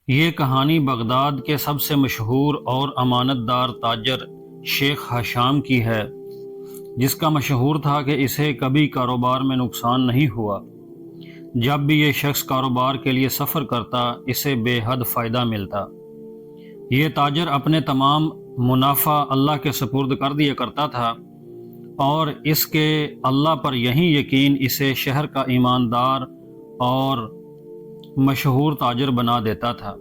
یہ کہانی بغداد کے سب سے مشہور اور امانت دار تاجر شیخ حشام کی ہے، جس کا مشہور تھا کہ اسے کبھی کاروبار میں نقصان نہیں ہوا۔ جب بھی یہ شخص کاروبار کے لیے سفر کرتا، اسے بے حد فائدہ ملتا۔ یہ تاجر اپنے تمام منافع اللہ کے سپرد کر دیا کرتا تھا، اور اس کے اللہ پر یہی یقین اسے شہر کا ایماندار اور مشہور تاجر بنا دیتا تھا۔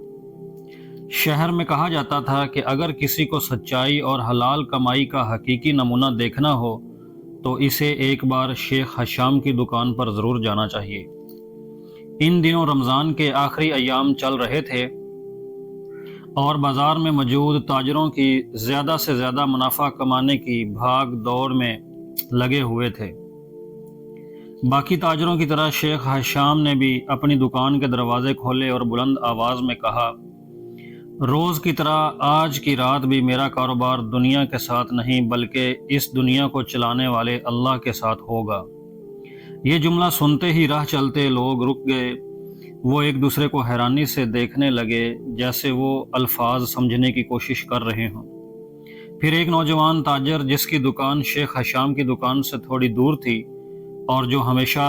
شہر میں کہا جاتا تھا کہ اگر کسی کو سچائی اور حلال کمائی کا حقیقی نمونہ دیکھنا ہو تو اسے ایک بار شیخ حشام کی دکان پر ضرور جانا چاہیے۔ ان دنوں رمضان کے آخری ایام چل رہے تھے اور بازار میں موجود تاجروں کی زیادہ سے زیادہ منافع کمانے کی بھاگ دوڑ میں لگے ہوئے تھے۔ باقی تاجروں کی طرح شیخ حشام نے بھی اپنی دکان کے دروازے کھولے اور بلند آواز میں کہا، روز کی طرح آج کی رات بھی میرا کاروبار دنیا کے ساتھ نہیں بلکہ اس دنیا کو چلانے والے اللہ کے ساتھ ہوگا۔ یہ جملہ سنتے ہی راہ چلتے لوگ رک گئے۔ وہ ایک دوسرے کو حیرانی سے دیکھنے لگے، جیسے وہ الفاظ سمجھنے کی کوشش کر رہے ہوں۔ پھر ایک نوجوان تاجر، جس کی دکان شیخ حشام کی دکان سے تھوڑی دور تھی اور جو ہمیشہ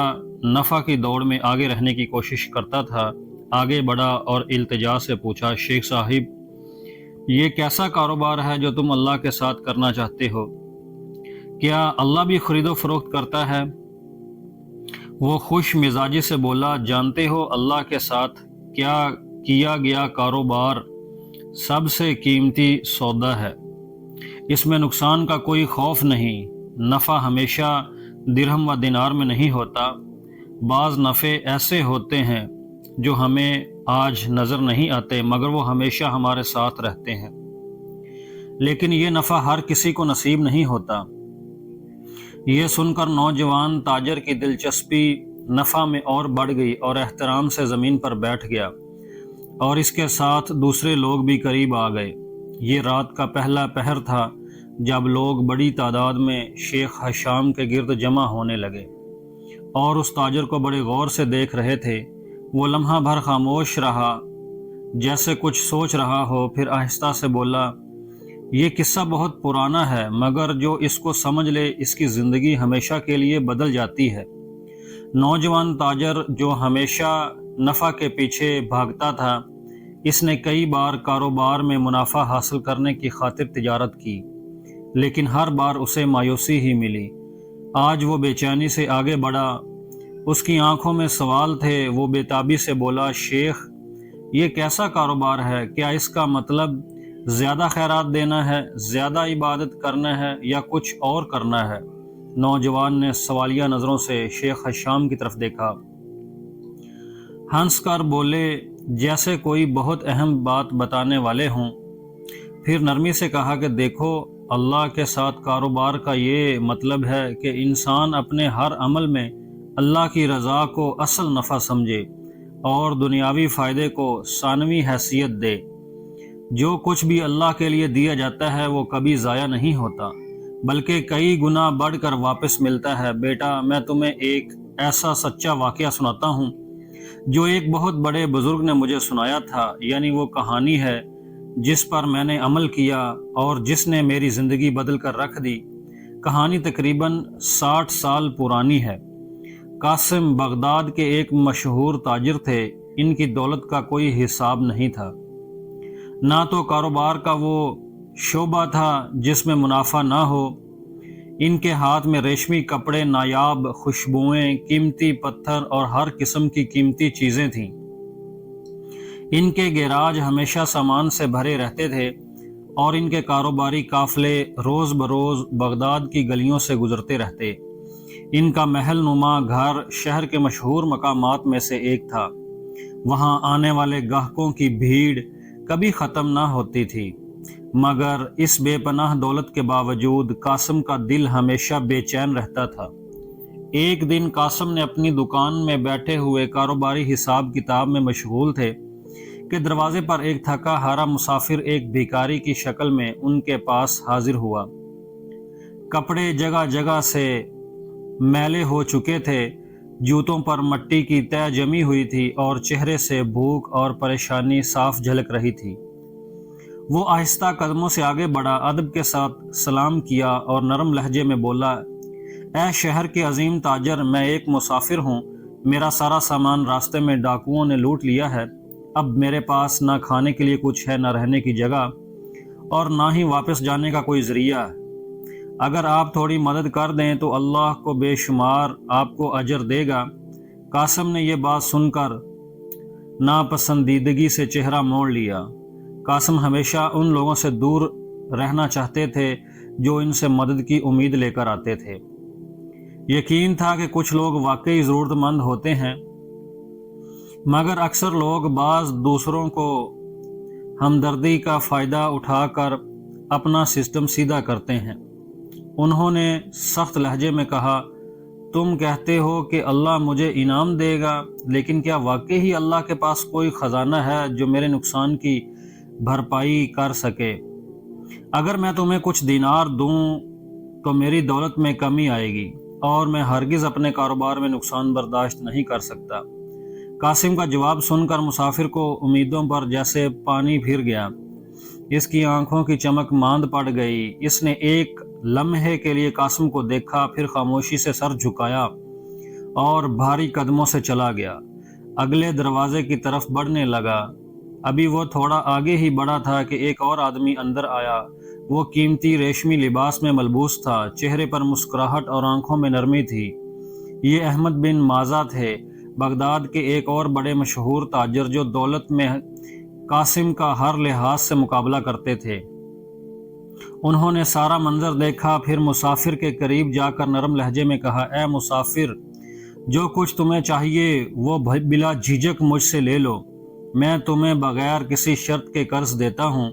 نفع کی دوڑ میں آگے رہنے کی کوشش کرتا تھا، آگے بڑھا اور التجا سے پوچھا، شیخ صاحب، یہ کیسا کاروبار ہے جو تم اللہ کے ساتھ کرنا چاہتے ہو؟ کیا اللہ بھی خرید و فروخت کرتا ہے؟ وہ خوش مزاجی سے بولا، جانتے ہو اللہ کے ساتھ کیا گیا کاروبار سب سے قیمتی سودا ہے۔ اس میں نقصان کا کوئی خوف نہیں۔ نفع ہمیشہ درہم و دینار میں نہیں ہوتا۔ بعض نفع ایسے ہوتے ہیں جو ہمیں آج نظر نہیں آتے، مگر وہ ہمیشہ ہمارے ساتھ رہتے ہیں۔ لیکن یہ نفع ہر کسی کو نصیب نہیں ہوتا۔ یہ سن کر نوجوان تاجر کی دلچسپی نفع میں اور بڑھ گئی اور احترام سے زمین پر بیٹھ گیا، اور اس کے ساتھ دوسرے لوگ بھی قریب آ گئے۔ یہ رات کا پہلا پہر تھا جب لوگ بڑی تعداد میں شیخ حشام کے گرد جمع ہونے لگے اور اس تاجر کو بڑے غور سے دیکھ رہے تھے۔ وہ لمحہ بھر خاموش رہا، جیسے کچھ سوچ رہا ہو، پھر آہستہ سے بولا، یہ قصہ بہت پرانا ہے، مگر جو اس کو سمجھ لے اس کی زندگی ہمیشہ کے لیے بدل جاتی ہے۔ نوجوان تاجر، جو ہمیشہ نفع کے پیچھے بھاگتا تھا، اس نے کئی بار کاروبار میں منافع حاصل کرنے کی خاطر تجارت کی، لیکن ہر بار اسے مایوسی ہی ملی۔ آج وہ بے چینی سے آگے بڑھا، اس کی آنکھوں میں سوال تھے۔ وہ بے تابی سے بولا، شیخ، یہ کیسا کاروبار ہے؟ کیا اس کا مطلب زیادہ خیرات دینا ہے، زیادہ عبادت کرنا ہے، یا کچھ اور کرنا ہے؟ نوجوان نے سوالیہ نظروں سے شیخ حشام کی طرف دیکھا، ہنس کر بولے جیسے کوئی بہت اہم بات بتانے والے ہوں۔ پھر نرمی سے کہا کہ دیکھو، اللہ کے ساتھ کاروبار کا یہ مطلب ہے کہ انسان اپنے ہر عمل میں اللہ کی رضا کو اصل نفع سمجھے اور دنیاوی فائدے کو ثانوی حیثیت دے۔ جو کچھ بھی اللہ کے لیے دیا جاتا ہے وہ کبھی ضائع نہیں ہوتا، بلکہ کئی گنا بڑھ کر واپس ملتا ہے۔ بیٹا، میں تمہیں ایک ایسا سچا واقعہ سناتا ہوں جو ایک بہت بڑے بزرگ نے مجھے سنایا تھا، یعنی وہ کہانی ہے جس پر میں نے عمل کیا اور جس نے میری زندگی بدل کر رکھ دی۔ کہانی تقریباً 60 سال پرانی ہے۔ قاسم بغداد کے ایک مشہور تاجر تھے۔ ان کی دولت کا کوئی حساب نہیں تھا، نہ تو کاروبار کا وہ شعبہ تھا جس میں منافع نہ ہو۔ ان کے ہاتھ میں ریشمی کپڑے، نایاب خوشبوئیں، قیمتی پتھر اور ہر قسم کی قیمتی چیزیں تھیں۔ ان کے گیراج ہمیشہ سامان سے بھرے رہتے تھے اور ان کے کاروباری قافلے روز بروز بغداد کی گلیوں سے گزرتے رہتے۔ ان کا محل نما گھر شہر کے مشہور مقامات میں سے ایک تھا۔ وہاں آنے والے گاہکوں کی بھیڑ کبھی ختم نہ ہوتی تھی، مگر اس بے پناہ دولت کے باوجود قاسم کا دل ہمیشہ بے چین رہتا تھا۔ ایک دن قاسم نے اپنی دکان میں بیٹھے ہوئے کاروباری حساب کتاب میں مشغول تھے کہ دروازے پر ایک تھکا ہارا مسافر ایک بھکاری کی شکل میں ان کے پاس حاضر ہوا۔ کپڑے جگہ جگہ سے میلے ہو چکے تھے، जूतों पर मट्टी की तह जमी हुई थी और चेहरे से भूख और परेशानी साफ झलक रही थी। वो आहिस्ता कदमों से आगे बढ़ा, अदब के साथ सलाम किया और नरम लहजे में बोला, ए शहर के अजीम ताजर, मैं एक मुसाफिर हूँ। मेरा सारा सामान रास्ते में डाकुओं ने लूट लिया है। अब मेरे पास ना खाने के लिए कुछ है, ना रहने की जगह और ना ही वापस जाने का कोई जरिया है। अगर आप थोड़ी मदद कर दें तो अल्लाह को बेशुमार आपको अजर देगा। कासिम ने यह बात सुनकर नापसंदीदगी से चेहरा मोड़ लिया। कासिम हमेशा उन लोगों से दूर रहना चाहते थे जो इनसे मदद की उम्मीद लेकर आते थे। यकीन था कि कुछ लोग वाकई ज़रूरतमंद होते हैं, मगर अक्सर लोग बाज़ दूसरों को हमदर्दी का फ़ायदा उठाकर अपना सिस्टम सीधा करते हैं। उन्होंने सख्त लहजे में कहा, तुम कहते हो कि अल्लाह मुझे इनाम देगा, लेकिन क्या वाकई ही अल्लाह के पास कोई ख़जाना है जो मेरे नुकसान की भरपाई कर सके? अगर मैं तुम्हें कुछ दिनार दूं तो मेरी दौलत में कमी आएगी और मैं हरगिज़ अपने कारोबार में नुकसान बर्दाश्त नहीं कर सकता। कासिम का जवाब सुनकर मुसाफिर को उम्मीदों पर जैसे पानी फिर गया। इसकी आंखों की चमक मांद पड़ गई। इसने एक लम्हे के लिए कासिम को देखा, फिर खामोशी से सर झुकाया और भारी कदमों से चला गया। अगले दरवाजे की तरफ बढ़ने लगा। अभी वो थोड़ा आगे ही बढ़ा था कि एक और आदमी अंदर आया। वो कीमती रेशमी लिबास में मलबूस था, चेहरे पर मुस्कुराहट और आंखों में नरमी थी। ये अहमद बिन माजा थे, बगदाद के एक और बड़े मशहूर ताजर जो दौलत में कासिम का हर लिहाज से मुकाबला करते थे। उन्होंने सारा मंजर देखा, फिर मुसाफिर के करीब जाकर नरम लहजे में कहा, ए मुसाफिर, जो कुछ तुम्हें चाहिए वो बिला झिझक मुझसे ले लो। मैं तुम्हें बगैर किसी शर्त के कर्ज देता हूँ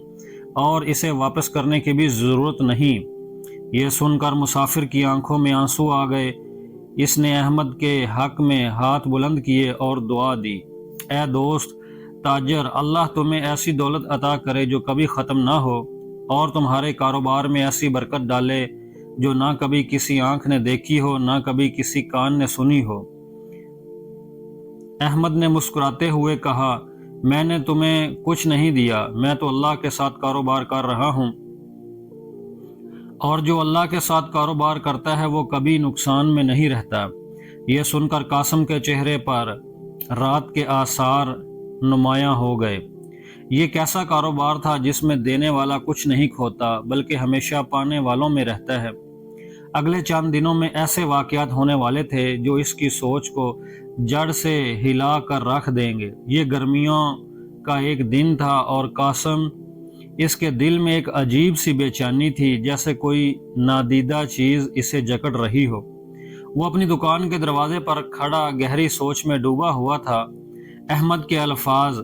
और इसे वापस करने की भी ज़रूरत नहीं। ये सुनकर मुसाफिर की आंखों में आंसू आ गए। इसने अहमद के हक में हाथ बुलंद किए और दुआ दी, ए दोस्त ताजर, अल्लाह तुम्हें ऐसी दौलत अता करे जो कभी ख़त्म ना हो और तुम्हारे कारोबार में ऐसी बरकत डाले जो ना कभी किसी आंख ने देखी हो, ना कभी किसी कान ने सुनी हो। अहमद ने मुस्कुराते हुए कहा, मैंने तुम्हें कुछ नहीं दिया, मैं तो अल्लाह के साथ कारोबार कर रहा हूँ और जो अल्लाह के साथ कारोबार करता है वो कभी नुकसान में नहीं रहता। यह सुनकर कासिम के चेहरे पर रात के आसार नुमायां हो गए। ये कैसा कारोबार था जिसमें देने वाला कुछ नहीं खोता बल्कि हमेशा पाने वालों में रहता है। अगले चंद दिनों में ऐसे वाक़यात होने वाले थे जो इसकी सोच को जड़ से हिला कर रख देंगे। ये गर्मियों का एक दिन था और कासिम, इसके दिल में एक अजीब सी बेचैनी थी, जैसे कोई नादीदा चीज़ इसे जकड़ रही हो। वो अपनी दुकान के दरवाजे पर खड़ा गहरी सोच में डूबा हुआ था। अहमद के अल्फाज,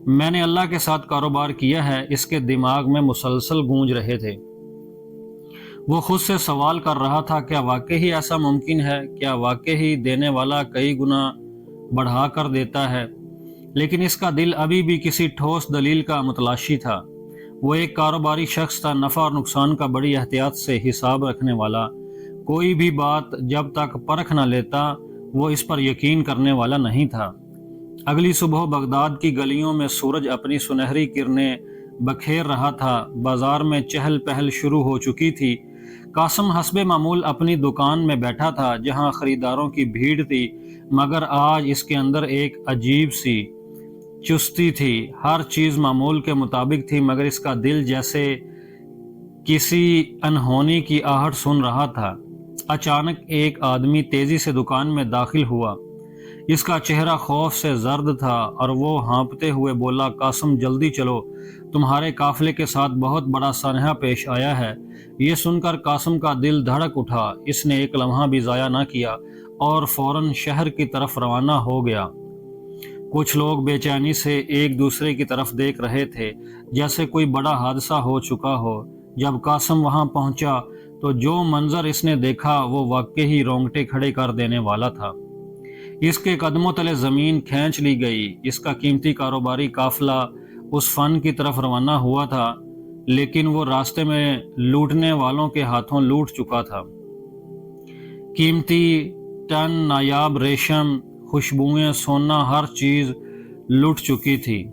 मैंने अल्लाह के साथ कारोबार किया है, इसके दिमाग में मुसलसल गूंज रहे थे। वो खुद से सवाल कर रहा था, क्या वाकई ही ऐसा मुमकिन है? क्या वाकई ही देने वाला कई गुना बढ़ा कर देता है? लेकिन इसका दिल अभी भी किसी ठोस दलील का मुतलाशी था। वो एक कारोबारी शख्स था, नफ़ा और नुकसान का बड़ी एहतियात से हिसाब रखने वाला। कोई भी बात जब तक परख न लेता वो इस पर यकीन करने वाला नहीं था। अगली सुबह बगदाद की गलियों में सूरज अपनी सुनहरी किरणें बखेर रहा था। बाजार में चहल पहल शुरू हो चुकी थी। कासिम हस्बे मामूल अपनी दुकान में बैठा था जहां खरीदारों की भीड़ थी, मगर आज इसके अंदर एक अजीब सी चुस्ती थी। हर चीज़ मामूल के मुताबिक थी, मगर इसका दिल जैसे किसी अनहोनी की आहट सुन रहा था। अचानक एक आदमी तेजी से दुकान में दाखिल हुआ। इसका चेहरा खौफ से जर्द था और वो हाँफते हुए बोला, कासिम जल्दी चलो, तुम्हारे काफिले के साथ बहुत बड़ा सानहा पेश आया है। ये सुनकर कासिम का दिल धड़क उठा। इसने एक लम्हा भी ज़ाया ना किया और फौरन शहर की तरफ रवाना हो गया। कुछ लोग बेचैनी से एक दूसरे की तरफ देख रहे थे, जैसे कोई बड़ा हादसा हो चुका हो। जब कासिम वहां पहुंचा तो जो मंजर इसने देखा वो वाकई ही रोंगटे खड़े कर देने वाला था। इसके कदमों तले ज़मीन खींच ली गई। इसका कीमती कारोबारी काफिला उस फन की तरफ रवाना हुआ था, लेकिन वो रास्ते में लूटने वालों के हाथों लूट चुका था। कीमती टन नायाब रेशम, खुशबुएं, सोना, हर चीज़ लूट चुकी थी।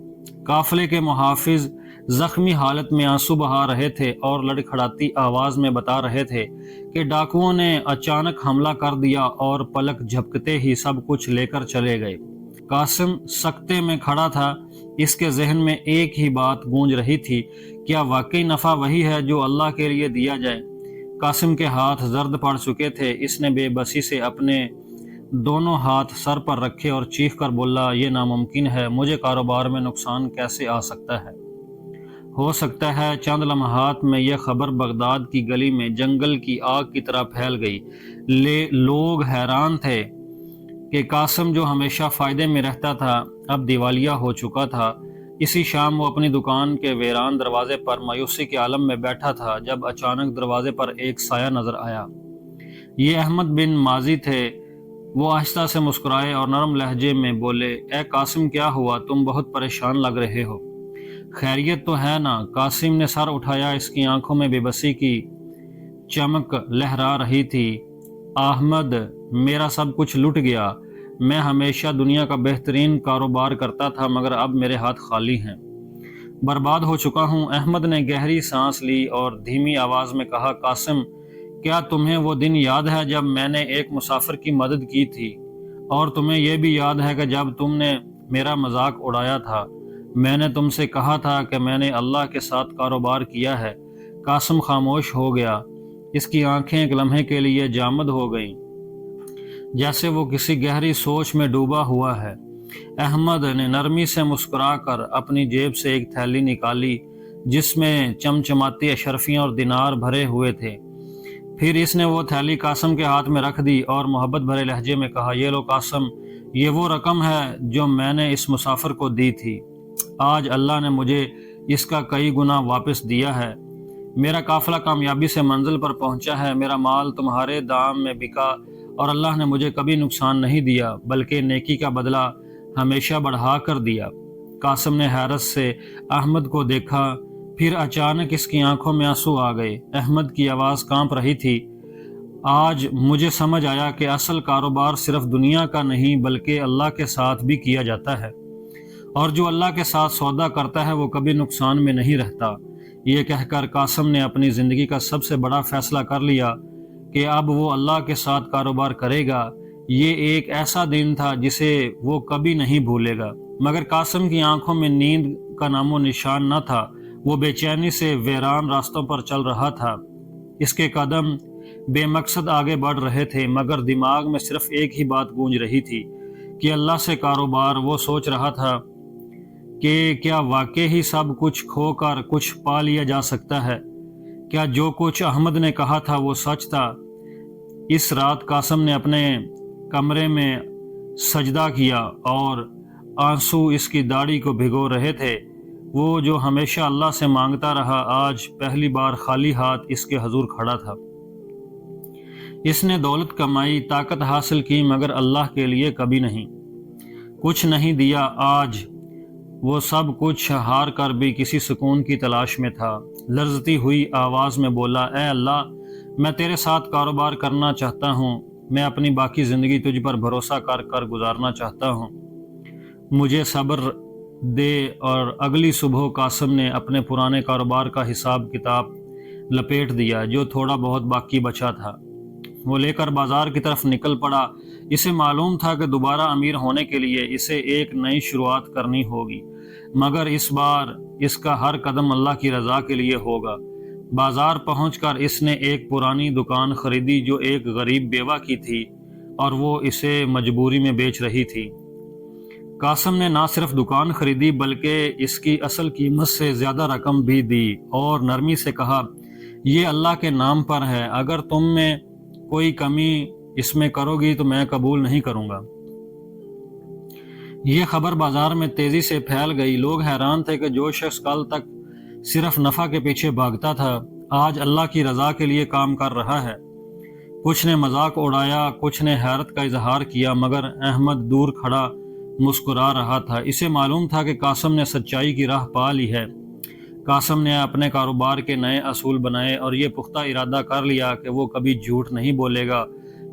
काफिले के मुहाफिज जख्मी हालत में आंसू बहा रहे थे और लड़खड़ाती आवाज़ में बता रहे थे कि डाकुओं ने अचानक हमला कर दिया और पलक झपकते ही सब कुछ लेकर चले गए। कासिम सकते में खड़ा था। इसके जहन में एक ही बात गूंज रही थी, क्या वाकई नफ़ा वही है जो अल्लाह के लिए दिया जाए? कासिम के हाथ जर्द पड़ चुके थे। इसने बेबसी से अपने दोनों हाथ सर पर रखे और चीख कर बोला, ये नामुमकिन है, मुझे कारोबार में नुकसान कैसे आ सकता है? हो सकता है। चंद लम्हात में यह खबर बगदाद की गली में जंगल की आग की तरह फैल गई। लोग हैरान थे कि कासिम जो हमेशा फ़ायदे में रहता था अब दिवालिया हो चुका था। इसी शाम वो अपनी दुकान के वीरान दरवाजे पर मायूसी के आलम में बैठा था जब अचानक दरवाजे पर एक साया नज़र आया। ये अहमद बिन माजी थे। वो आहिस्ता से मुस्कुराए और नरम लहजे में बोले, ए कासिम, क्या हुआ? तुम बहुत परेशान लग रहे हो। खैरियत तो है ना? कासिम ने सर उठाया। इसकी आंखों में बेबसी की चमक लहरा रही थी। अहमद, मेरा सब कुछ लुट गया। मैं हमेशा दुनिया का बेहतरीन कारोबार करता था, मगर अब मेरे हाथ खाली हैं, बर्बाद हो चुका हूँ। अहमद ने गहरी सांस ली और धीमी आवाज़ में कहा, कासिम, क्या तुम्हें वो दिन याद है जब मैंने एक मुसाफिर की मदद की थी? और तुम्हें यह भी याद है कि जब तुमने मेरा मजाक उड़ाया था, मैंने तुमसे कहा था कि मैंने अल्लाह के साथ कारोबार किया है। कासिम खामोश हो गया। इसकी आंखें एक लम्हे के लिए जामद हो गईं, जैसे वो किसी गहरी सोच में डूबा हुआ है। अहमद ने नरमी से मुस्कुराकर अपनी जेब से एक थैली निकाली जिसमें चमचमाती अशरफियाँ और दिनार भरे हुए थे। फिर इसने वो थैली कासिम के हाथ में रख दी और मोहब्बत भरे लहजे में कहा, ये लो कासिम, ये वो रकम है जो मैंने इस मुसाफिर को दी थी। आज अल्लाह ने मुझे इसका कई गुना वापस दिया है। मेरा काफिला कामयाबी से मंजिल पर पहुंचा है। मेरा माल तुम्हारे दाम में बिका और अल्लाह ने मुझे कभी नुकसान नहीं दिया, बल्कि नेकी का बदला हमेशा बढ़ा कर दिया। कासिम ने हैरत से अहमद को देखा। फिर अचानक इसकी आंखों में आंसू आ गए। अहमद की आवाज़ कांप रही थी। आज मुझे समझ आया कि असल कारोबार सिर्फ दुनिया का नहीं बल्कि अल्लाह के साथ भी किया जाता है, और जो अल्लाह के साथ सौदा करता है वो कभी नुकसान में नहीं रहता। ये कहकर कासिम ने अपनी ज़िंदगी का सबसे बड़ा फैसला कर लिया कि अब वो अल्लाह के साथ कारोबार करेगा। ये एक ऐसा दिन था जिसे वो कभी नहीं भूलेगा। मगर कासिम की आंखों में नींद का नामो निशान न था। वो बेचैनी से वीरान रास्तों पर चल रहा था। इसके कदम बेमकसद आगे बढ़ रहे थे, मगर दिमाग में सिर्फ एक ही बात गूंज रही थी कि अल्लाह से कारोबार। वो सोच रहा था कि क्या वाकई ही सब कुछ खोकर कुछ पा लिया जा सकता है? क्या जो कुछ अहमद ने कहा था वो सच था? इस रात कासिम ने अपने कमरे में सजदा किया और आंसू इसकी दाढ़ी को भिगो रहे थे। वो जो हमेशा अल्लाह से मांगता रहा, आज पहली बार खाली हाथ इसके हजूर खड़ा था। इसने दौलत कमाई, ताकत हासिल की, मगर अल्लाह के लिए कभी नहीं। कुछ नहीं दिया। आज वो सब कुछ हार कर भी किसी सुकून की तलाश में था। लर्जती हुई आवाज़ में बोला, ए अल्लाह, मैं तेरे साथ कारोबार करना चाहता हूँ। मैं अपनी बाकी ज़िंदगी तुझ पर भरोसा कर कर गुजारना चाहता हूँ। मुझे सब्र दे। और अगली सुबह कासिम ने अपने पुराने कारोबार का हिसाब किताब लपेट दिया। जो थोड़ा बहुत बाकी बचा था वो लेकर बाजार की तरफ निकल पड़ा। इसे मालूम था कि दोबारा अमीर होने के लिए इसे एक नई शुरुआत करनी होगी, मगर इस बार इसका हर कदम अल्लाह की रज़ा के लिए होगा। बाजार पहुंचकर इसने एक पुरानी दुकान खरीदी जो एक गरीब बेवा की थी और वो इसे मजबूरी में बेच रही थी। कासिम ने ना सिर्फ दुकान खरीदी बल्कि इसकी असल कीमत से ज़्यादा रकम भी दी और नरमी से कहा, ये अल्लाह के नाम पर है, अगर तुम में कोई कमी इसमें करोगी तो मैं कबूल नहीं करूँगा। ये खबर बाजार में तेज़ी से फैल गई। लोग हैरान थे कि जो शख्स कल तक सिर्फ नफ़ा के पीछे भागता था आज अल्लाह की रज़ा के लिए काम कर रहा है। कुछ ने मजाक उड़ाया, कुछ ने हैरत का इजहार किया, मगर अहमद दूर खड़ा मुस्कुरा रहा था। इसे मालूम था कि कासिम ने सच्चाई की राह पा ली है। कासिम ने अपने कारोबार के नए असूल बनाए और ये पुख्ता इरादा कर लिया कि वो कभी झूठ नहीं बोलेगा,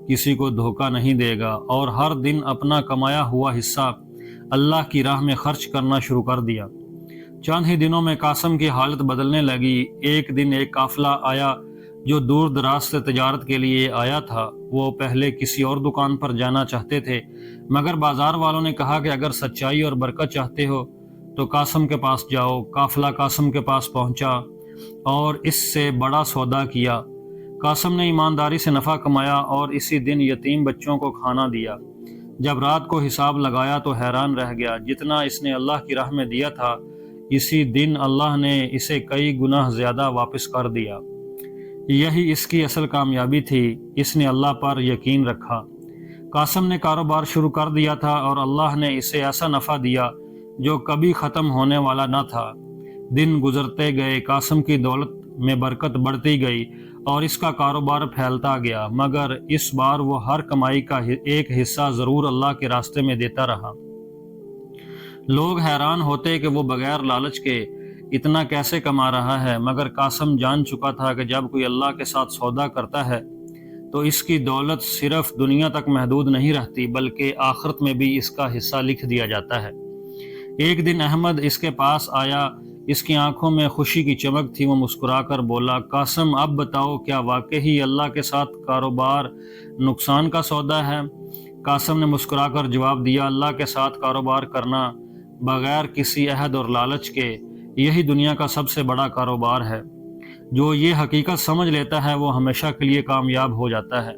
کسی کو دھوکہ نہیں دے گا، اور ہر دن اپنا کمایا ہوا حصہ اللہ کی راہ میں خرچ کرنا شروع کر دیا۔ چند ہی دنوں میں قاسم کی حالت بدلنے لگی۔ ایک دن ایک قافلہ آیا جو دور دراز سے تجارت کے لیے آیا تھا۔ وہ پہلے کسی اور دکان پر جانا چاہتے تھے، مگر بازار والوں نے کہا کہ اگر سچائی اور برکت چاہتے ہو تو قاسم کے پاس جاؤ۔ قافلہ قاسم کے پاس پہنچا اور اس سے بڑا سودا کیا۔ قاسم نے ایمانداری سے نفع کمایا اور اسی دن یتیم بچوں کو کھانا دیا۔ جب رات کو حساب لگایا تو حیران رہ گیا، جتنا اس نے اللہ کی راہ میں دیا تھا اسی دن اللہ نے اسے کئی گنا زیادہ واپس کر دیا۔ یہی اس کی اصل کامیابی تھی، اس نے اللہ پر یقین رکھا۔ قاسم نے کاروبار شروع کر دیا تھا اور اللہ نے اسے ایسا نفع دیا جو کبھی ختم ہونے والا نہ تھا۔ دن گزرتے گئے، قاسم کی دولت میں برکت بڑھتی گئی اور اس کا کاروبار پھیلتا گیا، مگر اس بار وہ ہر کمائی کا ایک حصہ ضرور اللہ کے راستے میں دیتا رہا۔ لوگ حیران ہوتے کہ وہ بغیر لالچ کے اتنا کیسے کما رہا ہے، مگر قاسم جان چکا تھا کہ جب کوئی اللہ کے ساتھ سودا کرتا ہے تو اس کی دولت صرف دنیا تک محدود نہیں رہتی بلکہ آخرت میں بھی اس کا حصہ لکھ دیا جاتا ہے۔ ایک دن احمد اس کے پاس آیا، اس کی آنکھوں میں خوشی کی چمک تھی۔ وہ مسکرا کر بولا، قاسم اب بتاؤ کیا واقعی اللہ کے ساتھ کاروبار نقصان کا سودا ہے؟ قاسم نے مسکرا کر جواب دیا، اللہ کے ساتھ کاروبار کرنا بغیر کسی عہد اور لالچ کے یہی دنیا کا سب سے بڑا کاروبار ہے۔ جو یہ حقیقت سمجھ لیتا ہے وہ ہمیشہ کے لیے کامیاب ہو جاتا ہے۔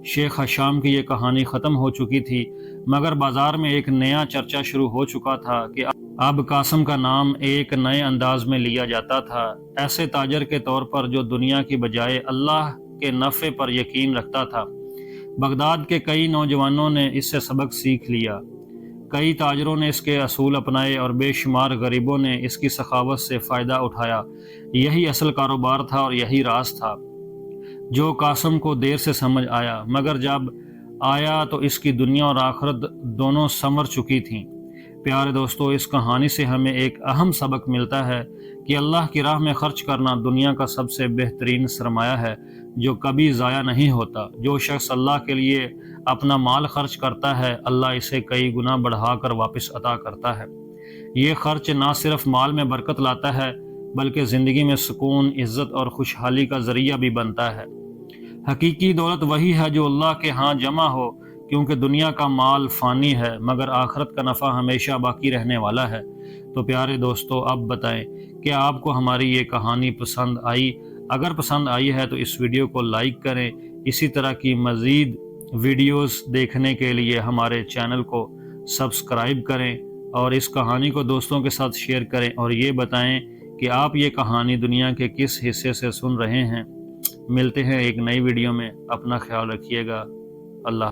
شیخ حشام کی یہ کہانی ختم ہو چکی تھی، مگر بازار میں ایک نیا چرچا شروع ہو چکا تھا کہ اب قاسم کا نام ایک نئے انداز میں لیا جاتا تھا، ایسے تاجر کے طور پر جو دنیا کی بجائے اللہ کے نفع پر یقین رکھتا تھا۔ بغداد کے کئی نوجوانوں نے اس سے سبق سیکھ لیا، کئی تاجروں نے اس کے اصول اپنائے اور بے شمار غریبوں نے اس کی سخاوت سے فائدہ اٹھایا۔ یہی اصل کاروبار تھا اور یہی راز تھا جو قاسم کو دیر سے سمجھ آیا، مگر جب آیا تو اس کی دنیا اور آخرت دونوں سنور چکی تھیں۔ پیارے دوستو، اس کہانی سے ہمیں ایک اہم سبق ملتا ہے کہ اللہ کی راہ میں خرچ کرنا دنیا کا سب سے بہترین سرمایہ ہے جو کبھی ضائع نہیں ہوتا۔ جو شخص اللہ کے لیے اپنا مال خرچ کرتا ہے، اللہ اسے کئی گنا بڑھا کر واپس عطا کرتا ہے۔ یہ خرچ نہ صرف مال میں برکت لاتا ہے بلکہ زندگی میں سکون، عزت اور خوشحالی کا ذریعہ بھی بنتا ہے۔ حقیقی دولت وہی ہے جو اللہ کے ہاں جمع ہو، کیونکہ دنیا کا مال فانی ہے مگر آخرت کا نفع ہمیشہ باقی رہنے والا ہے۔ تو پیارے دوستو، اب بتائیں کہ آپ کو ہماری یہ کہانی پسند آئی؟ اگر پسند آئی ہے تو اس ویڈیو کو لائک کریں۔ اسی طرح کی مزید ویڈیوز دیکھنے کے لیے ہمارے چینل کو سبسکرائب کریں اور اس کہانی کو دوستوں کے ساتھ شیئر کریں، اور یہ بتائیں کہ آپ یہ کہانی دنیا کے کس حصے سے سن رہے ہیں۔ ملتے ہیں ایک نئی ویڈیو میں، اپنا خیال رکھیے گا۔ اللہ